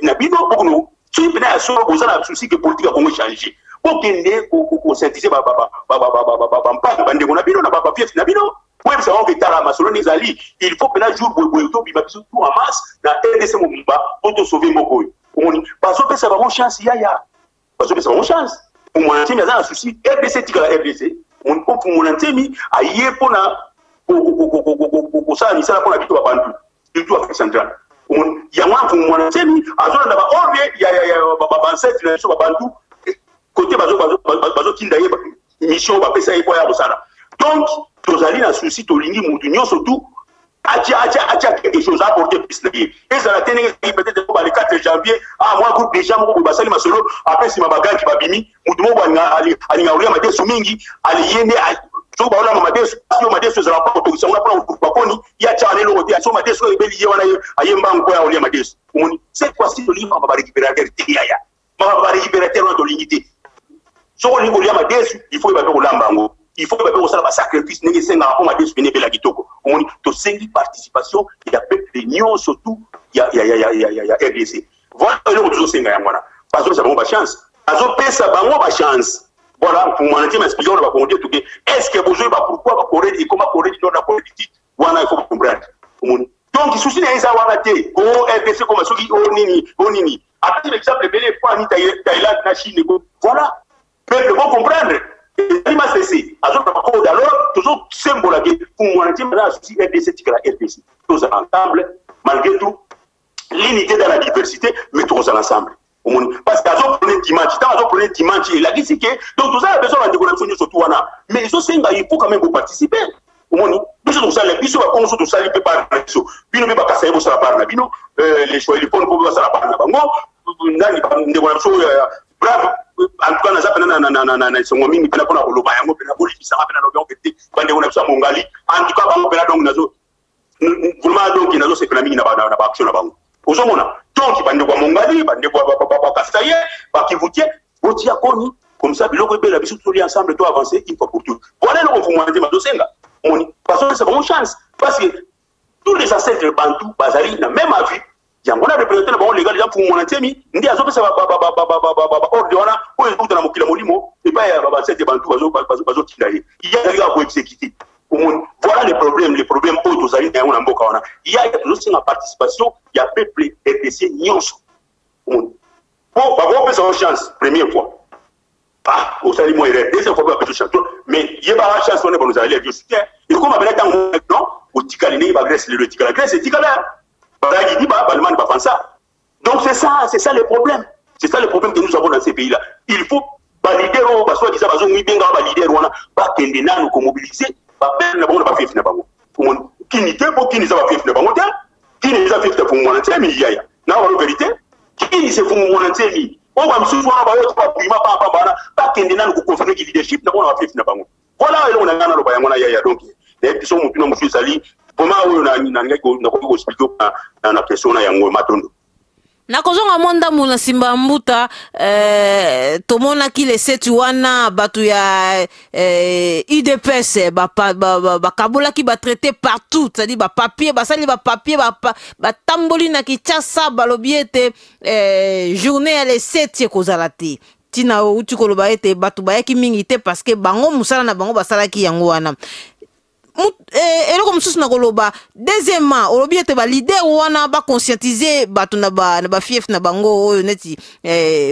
pour nous, si vous à solo, vous avez un souci que politique a comment changer. Pour qu'il y ait un synthétisé, il faut que la jour tout en masse dans RDC pour te sauver Moko. Parce que ça va mon chance, parce que ça va mon chance. Pour mon antenne, il y a un souci. RDC, tu as RDC. Pour mon antenne, aïe pour la pour ça, il s'est pour la vie de Bantu, surtout Afrique centrale. Il y a un pour mon antenne, à zone d'abord, il y a 27 sur Bantu. Côté bazo kindaye mission ba pesa iko ya bosala donc tozali na souci to lingi mutu nyo surtout atia quelque chose à apporter plus et ça la tenir peut-être pour le 4 janvier moi groupe déjà mo basali masolo après si mabaga ki babimi mutu mo banga ali ngaulia madesu mingi ali yende so ba ola madesu sio madesu za rapport to sanga pour bakoni ya cha lelo wote so madesu ebeli ye wana ayemba ngo ya olia madesu c'est quoi si to lingi ba récupérateur tiaya ba récupérateur to lingité. Il faut que il faut que ça sacrifice n'est pas un madesu bene bela kitoko on to sengi participation il y a peuple de Nyon surtout il y a RDC voilà le toujours senga yangwana parce que ça va chance azo pesa bango ba chance voilà pour moi n'entime explication va compter tout est-ce que besoin va pourquoi va correr et comment correr dans la politique voilà il faut comprendre donc souci n'est ça wana te ko RDC comme soki onini après l'exemple belé pour ni Thaïlande na Chine voilà peuple vont comprendre. Il m'a cessé. Alors, toujours symbole pour moi, je suis RDC, RDC. Tous ensemble, malgré tout, l'unité dans la diversité, mais tous ensemble. Parce qu'ils ont pris dimanche, il a dit que donc tout ça a besoin de connexion surtout. Mais il faut quand même vous participer. omoni biso to sala biso ba konso to sali pe par biso bino be ba kasai bo sala par na bino les choix les pon ko sala par na bango ndani ndeko na biso bravo en tout cas na zapena na songo mingi pena pona ko loba yango pena boli bisanga pena loba ngeti bande ko na biso mongali en tout cas bango pena donc nazo vraiment donc nazo se pena mingi na ba action na bango ozomona donc bande ko mongali bande ko ba kasaye ba kivutie botia koni comme ça biloko be la biso tous les ensemble to avancer une fois pour toutes voilà le conformité ma dosenga moni parce que c'est bonne chance parce que tous les ancêtres bantou bazali na même avis yango na représenté na bango légal ya pour mon antemi ndi azopesa ordre wana oyo tout na mokila molimo et pas ya ancêtres bantou bazo tilaye il y a liga ko exécuter voilà les problèmes autres zali na mboka wana il y a aussi une participation il y a peuple RDC nyonso bon ba pesa une chance première fois ah au sali mo erreur deuxième fois ba pesa chance mais il y a pas la chance on est pour nous aller bien soutien et comme avec tant non au tikali ne ba Grèce le tikala Grèce c'est tikala ba dit ba Allemagne ba France donc c'est ça le problème que nous avons dans ces pays là il faut valider ba soit disant bazo ngibinga ba leader wana ba kende nanu ko mobiliser ba peine na bango ba fief na bango pour kinité pour kini za ba fief na bango kini za fief pour mon ntemi yaya na wa vérité kini c'est pour mon ntemi on va me souvoir ba yo pas prima pa bana ba kende nanu ko confirmer que leadership na bango ba fief na bango voilà et on a ngana lo ba yango na yaya donc et puis so mutu na mutu sali comment oyo na ngako na ko expliquer na question na yango matondo na kozonga monda muna simba mbuta tomona ki le setu wana batu ya IDPS ba kabola ki ba traité partout c'est-à-dire ba papier ba sali ba papier ba tamboli na Kinshasa balobiete journée ya le 7 kozalati tina uti koloba ete batu ba yaki mingi te parce que bango musala na bango basalaki yango wana eloko mosusu na koloba deuxièmement olobi ete ba leader wana ba conscientiser batu na ba fief na bango oyo neti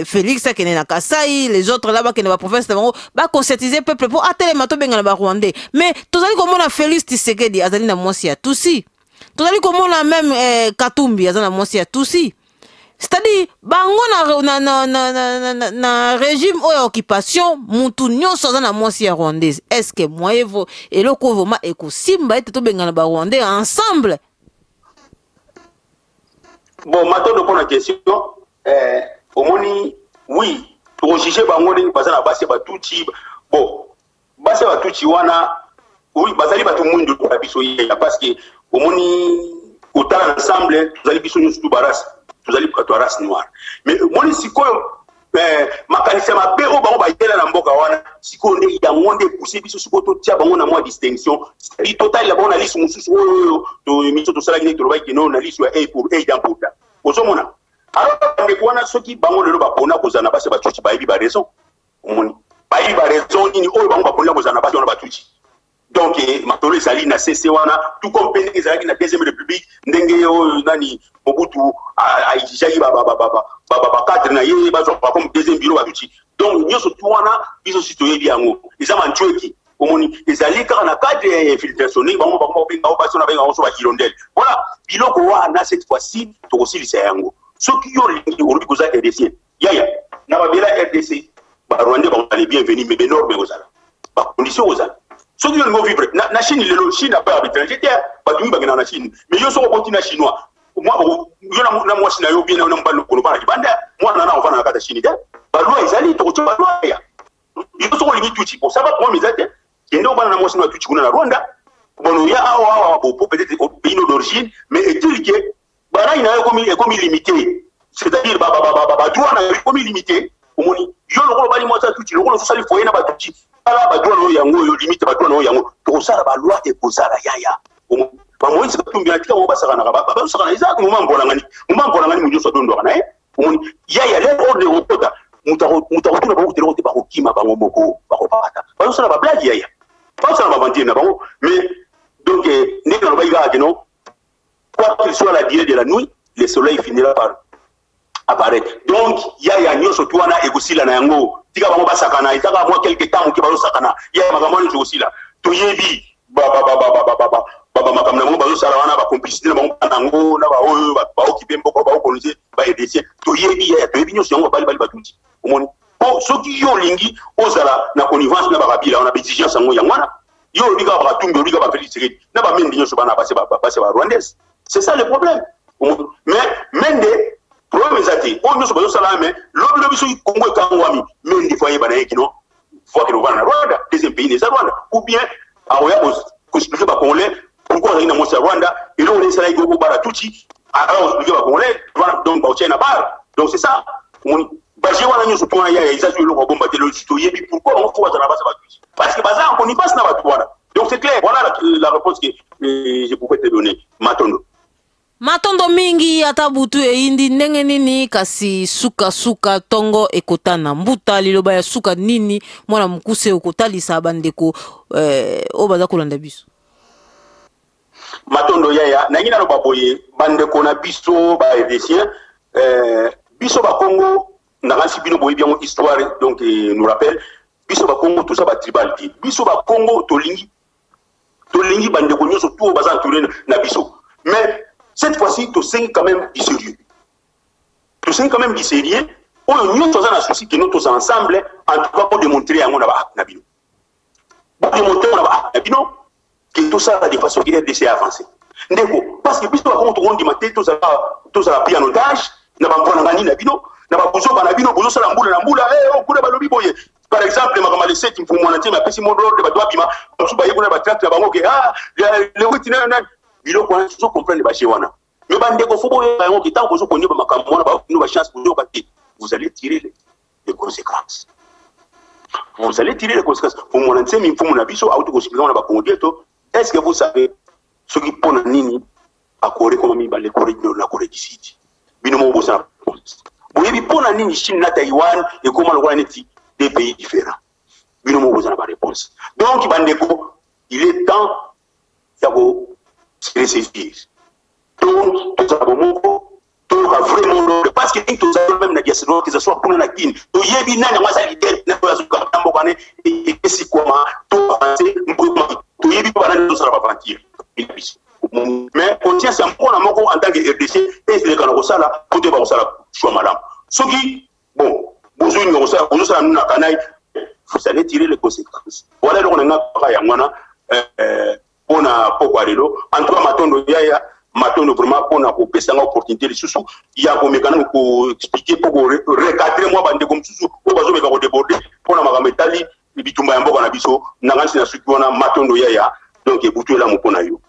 Félix akene na Kasai les autres là ba kene ba province na bango ba conscientiser peuple pour atelema to benga na ba Rwandais mais tozali komona Félix Tshisekedi azali na mwasi ya Tutsi tozali komona même Katumbi azali na mwasi ya Tutsi c'est-à-dire bango na régime ou occupation mutu nyonso za na mwasi ya rwandaise est-ce que moyevo eloko voma ekosimba ete to bengana ba rwandais ensemble bon matondo pour la question omoni oui pour juger bango ni bazana basi batuchi bon basi batuchi wana oui bazali batu mundu kwa biso ya parce que omoni autant ensemble bazali biso nyonso baras tozali kwa race noire mais moni sikoyo makanisa mabe o bango bayela na mboka wana sikoyo nde yango nde pousser biso sikoyo to tia bango na moi distinction c'est total la bonne liste mususu oyo to miso to sala ni to lobai kino na liste ya A pour A d'importa ozomona alors nde kwana soki bango lelo bapona kozana base batuchi bayibi ba raison moni bayibi ba raison nini oyo bango bapona kozana base wana batuchi donc matolo ezali na CC wana tout comme pene ezali na deuxième république ndenge oyo nani Mobutu aijai ba cadre na ye ba comme deuxième bureau batuchi donc nyoso tu wana biso citoyen yango ezama ntweki omoni ezali kaka na cadre infiltration bango benga o baso na benga o so ba hirondelle voilà biloko wana cette fois-ci to kosilisa yango soki yo lingi olobi koza RDC yaya na ba bela RDC ba Rwandais ba les bienvenus mais énorme ozala ba condition ozala soki yo lingo vivre na Chine lelo Chine a pas arbitraire j'étais ba dumi bagena na Chine mais yo so ko tina chinois moi yo na moi Chine yo bien na mbalo ko ba kibanda moi na on va na kata Chine de ba loi ezali to ko ba loi ya yo so ko lingi tuchi pour ça va pour mes amis kendo bana na moi Chine tuchi kuna na Rwanda bon ya awa peut-être au pays d'origine mais est-il que bara ina yo comme limité c'est-à-dire ba droit na comme limité omoni yo lokolo bali moi ça tuchi lokolo so sali foyer na ba tuchi ala ba droit no yango yo limite ba droit no yango to sala ba loi e kozala yaya ba moyi se tumbi na tika mo basaka na ba saka na izaka mo mambola ngani munyo so dondo kana omoni yaya le ordre o kota mutaro tuna ba kutelo te ba kokima ba ngomoko ba kopata ba sala ba blague yaya pas ça va mentir na bango mais donc n'est dans le baïga non quoi qu'il soit la durée de la nuit le soleil finira par apparaître donc il y a nyoso tuana egosila na yango tika bango basakana itaka moi quelque temps ki bazo sakana il y a makamani aussi là to yebi ba makamna mo bazo sala wana ba complicité na bango nango na ba oyo ba okipe mboko ba okoniser ba EDC to yebi ya to yebi nyoso yango bali batuti omoni bon soki yo lingi ozala na connivence na ba kabila on a exigence yango yangwana yo bika ba tumbe bika ba Félix na ba Mende nyoso bana passer ba rwandaise. C'est ça le problème. Mais Mende problème zati on nyoso ba sala mais lobi so Congo kangwami Mende foye bana yekino faut que Rwanda deuxième pays des Rwanda ou bien aoya ko expliquer ba congolais pourquoi on a mo Rwanda et là on est là go bara tuchi alors expliquer ba congolais donc ba na bar donc c'est ça Baje wana nyoso to ya izatu lo bomba de lo citoyen puis pourquoi on faut attendre basa batuchi parce que baza on y passe na batu wana donc c'est clair voilà la réponse que je pouvais te donner Matondo mingi atabutu indi ndenge nini kasi suka tongo ekotana mbuta liloba ya suka nini mwana mukuse okotalisa bandeko obaza kolanda biso Matondo yaya na ngina no baboye bandeko na biso ba RDC biso ba Congo na ngasi bino boye bien histoire donc nous rappelle biso ba Congo tout ça ba tribalité biso ba Congo tolingi bandeko nyoso tout baza entouré na biso mais cette fois-ci tu sais quand même du sérieux on nous tous en souci que nous tous ensemble en tout cas pour démontrer à mon na bino pour démontrer na bino que tout ça de façon qui est de avancer ndeko parce que biso ba Congo tout monde maté tout ça pris en otage na ba mbona ngani na bino na ba buzo bana bino buzo sala mbula okule balobi boye par exemple makama le 7 mfumo na tema pesi mondo de ba bima so ba yekuna ba tracte ba ngoke le witi na bilo kwa so comprendre ba chewana mais bande ko fobo ya ngoki tant bozo konyo ba makambo na ba no ba chance bozo ba ti vous allez tirer les conséquences pour mon ensemi mfumo na biso auto ko sipika na ba kongo dieto est-ce que vous savez ce qui pona nini akore ko mi ba le Corée na Corée du Sud bino mo bosa boyebi pona nini Chine na Taïwan et comment le neti des pays différents bino mo bosa na ba réponse donc bandeko il est temps d'abo se ressaisir donc tout ça tout vraiment parce que tout ça même na diaspora que ça soit pour la Guinée to yebi na na wasa leader na ko azuka tambo kane et si comment tout avancer to yebi pas na ça va avantir mais conscience en pour en tant que RDC et les canaux ça là pour te ba ça là choix madame soki bon besoin de ça on ça nous na kanai vous allez tirer les conséquences voilà donc on a pas ya mwana on a pourquoi lelo en tout cas Matondo vraiment on a pesa nga opportunité les sous il y a comme quand ko expliquer pour recadrer moi bande comme sous ko bazo meka ko déborder pour na magametali bitumba ya mboka na biso na ngani na suki wana Matondo yaya donc ebutu la mopona yo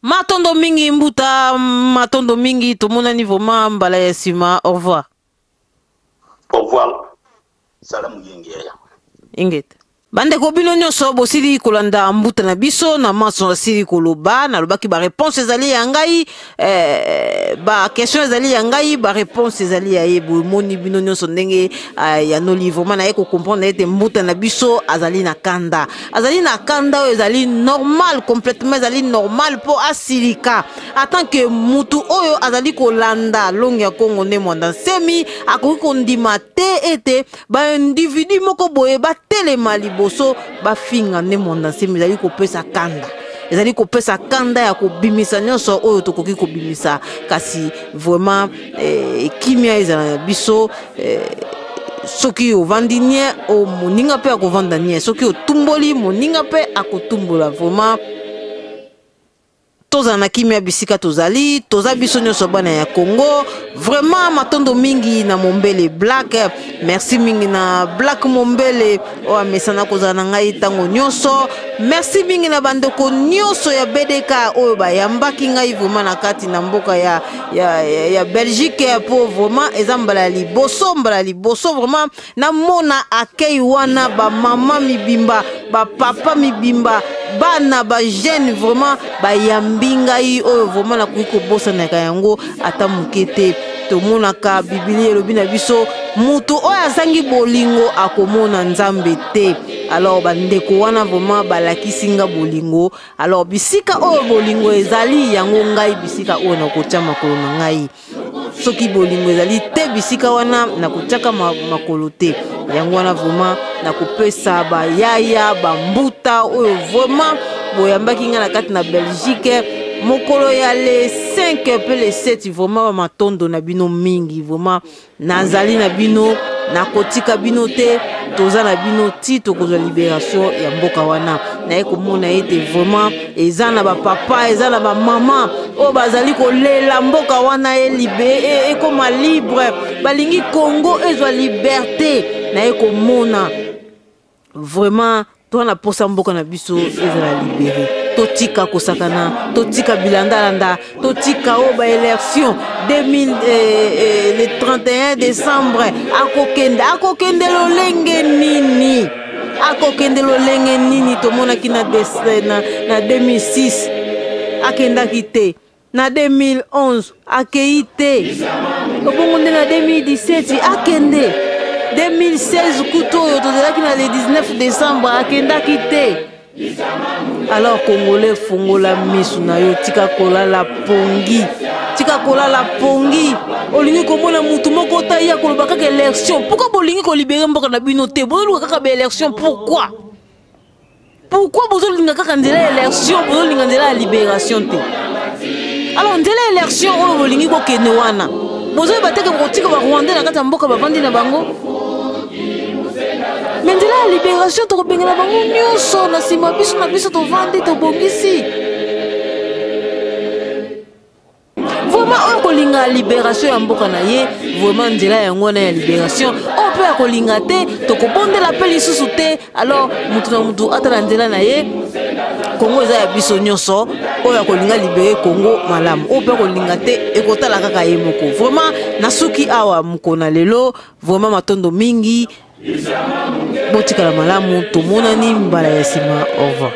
Matondo mingi mbuta Matondo mingi to mona niveau mbala ya sima au revoir salamu yengi yaya ingete bande ko bino nyonso bosili kolanda mbuta na biso na maso na sili koloba na lobaki ba réponse ezali ya ngai ba question ezali ya ngai ba réponse ezali ya yebu moni bino nyonso ndenge ya no livre mana eko comprendre ete mbuta na biso azali na kanda ezali normal complètement ezali normal po asilika en tant que mutu oyo azali kolanda longi ya Kongo ne mwanda semi akoki kondima te ete ba individu moko boye ba telema liboso ba finga ne mwanda semi ezali kopesa kanda ya kobimisa nyonso oyo tokoki kobimisa kasi vraiment kimia ezala biso soki ovandi nie o moninga pe akovanda nie soki otumboli moninga pe akotumbola vraiment toza na kimia bisika tozali toza biso nyonso bana ya Congo vraiment Matondo mingi na Mombele Black merci mingi na Black Mombele o amesana koza na ngai tango nyonso merci mingi na bandeko nyonso ya BDK oyo bayambaki ngai vraiment na kati na mboka ya Belgique po vraiment ezambala liboso vraiment na mona akei wana ba mama mibimba ba papa mibimba bana ba jeune vraiment bayambingai oyo vraiment na kuiko bosa na yango ata mukete to monaka Biblia elobi na biso mutu oyo azangi bolingo akomona nzambe te alors bandeko wana vraiment balakisinga bolingo alors bisika oyo bolingo ezali yango ngai bisika oyo na kotia makolo na ngai soki bolingo ezali te bisika wana na kotiaka makolo te yango wana vraiment na kopesa bayaya bambuta oyo vraiment boyambaki nga na kati na Belgique mokolo ya le 5 pe le 7 vraiment Matondo na bino mingi vraiment nazali na bino na kotika bino te toza na bino ti tokozwa libération ya mboka wana na komona ete vraiment eza na ba papa eza na ba mama o bazali kolela mboka wana ekoma libre balingi Congo ezwa liberté na komona vraiment toana posa mboka na biso ezala libéré totika kosakana totika bilandalanda totika o ba élection le 31 décembre akokende lolenge nini tomonaki na 2006 akendaki te na 2011 akei te obongo nde na 2017 akende 2016 kuto oyo tozalaki na le 19 décembre akendaki te. Alors Congolais fongola misu na yo tika kolala pongi olingi komona mutu moko ta ya koloba kaka élection pourquoi bolingi ko libérer mboka na bino te bolingi kaka ba élection pourquoi bozolinga kaka nzela élection bozolinga nzela libération te alors nzela élection oyo bolingi ko kene wana bozoyi bateke bokotika ba Rwanda na kata mboka bavandi na bango mais nzela ya libération tokobengela bango nyonso na nsima biso na biso tovandi tobongisi vraiment oyo kolinga libération ya mboka na ye vraiment nzela yango wana ya libération oyo mpe ya kolinga te tokobondela mpe lisusu te alors mutu na mutu atala nzela na ye Congo eza ya biso nyonso oyo ya kolinga libere Congo malamu oyo mpe kolinga te ekotala kaka ye moko vraiment nasuki awa mokona lelo vraiment matondo mingi botikala malamu tomonani mbala ya nsima au revoir.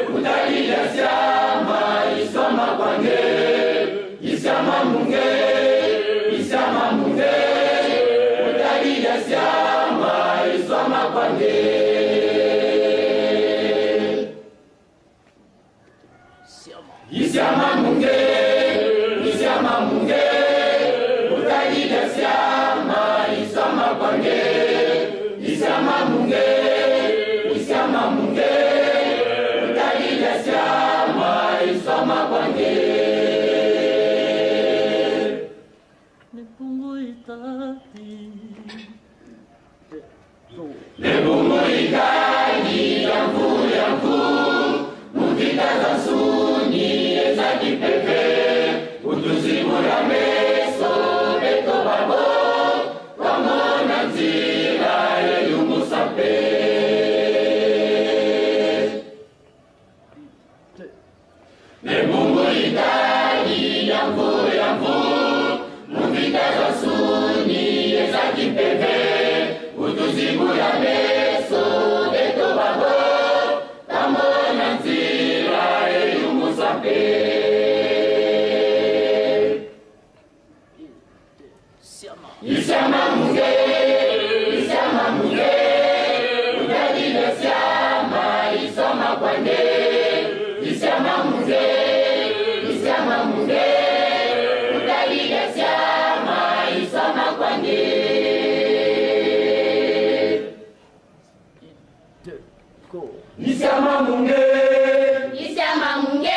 Munge,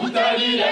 utali la